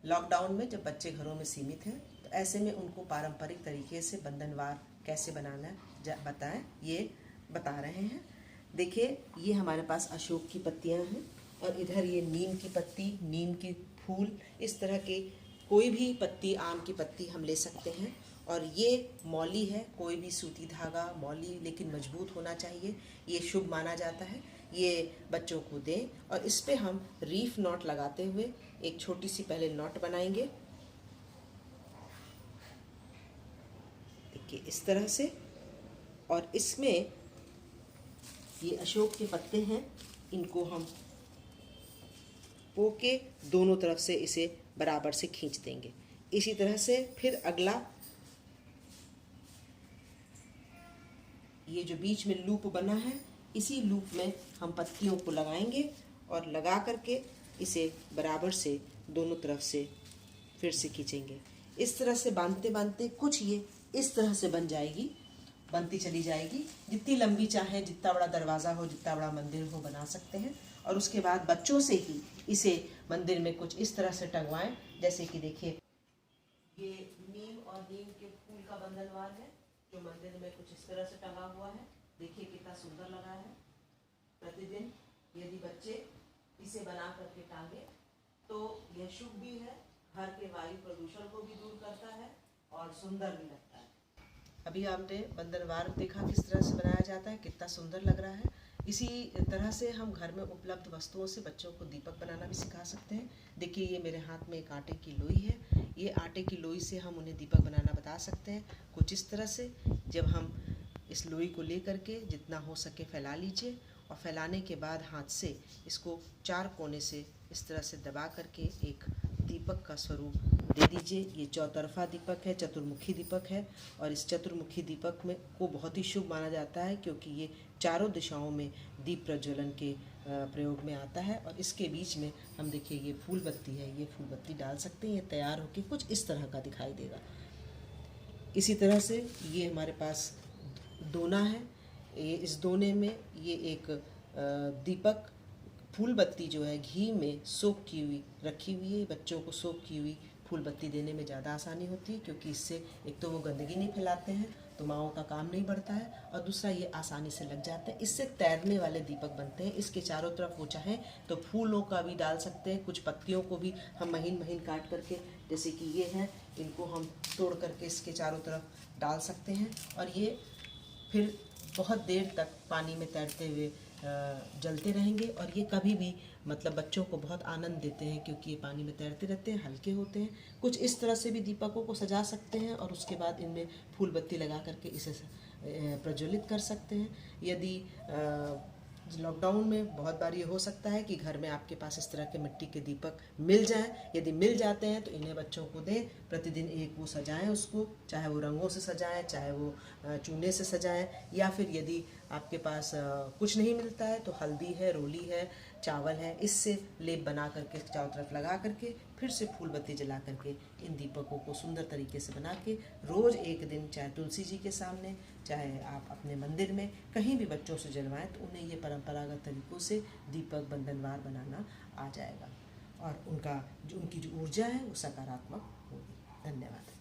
Lockdown में जब बच्चे घरों में सीमित हैं तो ऐसे में उनको पारंपरिक तरीके से बंधनवार कैसे बनाना बताएं, ये बता रहे हैं। देखिए, ये हमारे पास अशोक की पत्तियां हैं और इधर ये नीम की पत्ती, नीम की फूल, इस तरह के कोई भी पत्ती, आम की पत्ती हम ले सकते हैं। और ये मौली है, कोई भी सूती धागा मौली, लेकिन मजबूत होना चाहिए, ये शुभ माना जाता है। ये बच्चों को दें और इस पे हम रीफ नॉट लगाते हुए एक छोटी सी पहले नॉट बनाएंगे। देखिए इस तरह से। और इसमें ये अशोक के पत्ते हैं, इनको हम पोके दोनों तरफ से इसे बराबर से खींच देंगे। इसी तरह से फिर अगला ये जो बीच में लूप बना है, इसी लूप में हम पत्तियों को लगाएंगे और लगा करके इसे बराबर से दोनों तरफ से फिर से खींचेंगे। इस तरह से बांधते बांधते कुछ ये इस तरह से बन जाएगी, बनती चली जाएगी। जितनी लंबी चाहे, जितना बड़ा दरवाज़ा हो, जितना बड़ा मंदिर हो, बना सकते हैं। और उसके बाद बच्चों से ही इसे मंदिर में कुछ इस तरह से टंगवाएं, जैसे कि देखिए ये नीम और नीम के फूल का बंधनवार है जो मंदिर में कुछ इस तरह से टंगा हुआ है। देखिए कितना सुंदर लगा है। प्रतिदिन यदि बच्चे इसे बना करके टांगे तो यह शुभ भी है, घर के वायु प्रदूषण को भी दूर करता है और सुंदर भी लगता है। अभी आपने बंधनवार देखा किस तरह से बनाया जाता है, कितना सुंदर लग रहा है। इसी तरह से हम घर में उपलब्ध वस्तुओं से बच्चों को दीपक बनाना भी सिखा सकते हैं। देखिए ये मेरे हाथ में एक आटे की लोई है, ये आटे की लोई से हम उन्हें दीपक बनाना बता सकते हैं कुछ इस तरह से। जब हम इस लोई को ले करके जितना हो सके फैला लीजिए और फैलाने के बाद हाथ से इसको चार कोने से इस तरह से दबा करके एक दीपक का स्वरूप दे दीजिए। ये चौतरफा दीपक है, चतुर्मुखी दीपक है। और इस चतुर्मुखी दीपक में को बहुत ही शुभ माना जाता है क्योंकि ये चारों दिशाओं में दीप प्रज्वलन के प्रयोग में आता है। और इसके बीच में हम देखिए ये फूल बत्ती है, ये फूल बत्ती डाल सकते हैं। ये तैयार होकर कुछ इस तरह का दिखाई देगा। इसी तरह से ये हमारे पास दोना है, ये इस दोने में ये एक दीपक फूल बत्ती जो है घी में सोख की हुई रखी हुई है। बच्चों को सोख की हुई फूल बत्ती देने में ज़्यादा आसानी होती है क्योंकि इससे एक तो वो गंदगी नहीं फैलाते हैं, तो माओं का काम नहीं बढ़ता है, और दूसरा ये आसानी से लग जाते हैं। इससे तैरने वाले दीपक बनते हैं। इसके चारों तरफ वो चाहें तो फूलों का भी डाल सकते हैं, कुछ पत्तियों को भी हम महीन महीन काट करके, जैसे कि ये है, इनको हम तोड़ करके इसके चारों तरफ डाल सकते हैं। और ये फिर बहुत देर तक पानी में तैरते हुए जलते रहेंगे। और ये कभी भी मतलब बच्चों को बहुत आनंद देते हैं क्योंकि ये पानी में तैरते रहते हैं, हल्के होते हैं। कुछ इस तरह से भी दीपकों को सजा सकते हैं और उसके बाद इनमें फूल बत्ती लगा करके इसे प्रज्वलित कर सकते हैं। यदि लॉकडाउन में बहुत बार ये हो सकता है कि घर में आपके पास इस तरह के मिट्टी के दीपक मिल जाएं। यदि मिल जाते हैं तो इन्हें बच्चों को दें, प्रतिदिन एक वो सजाएं उसको, चाहे वो रंगों से सजाएं, चाहे वो चूने से सजाएं, या फिर यदि आपके पास कुछ नहीं मिलता है तो हल्दी है, रोली है, चावल है, इससे लेप बना करके चारों तरफ लगा करके फिर से फूल बत्ती जला करके इन दीपकों को सुंदर तरीके से बना के रोज़ एक दिन, चाहे तुलसी जी के सामने, चाहे आप अपने मंदिर में, कहीं भी बच्चों से जलवाएं तो उन्हें ये परंपरागत तरीक़ों से दीपक बंधनवार बनाना आ जाएगा और उनकी जो ऊर्जा है वो सकारात्मक होगी। धन्यवाद।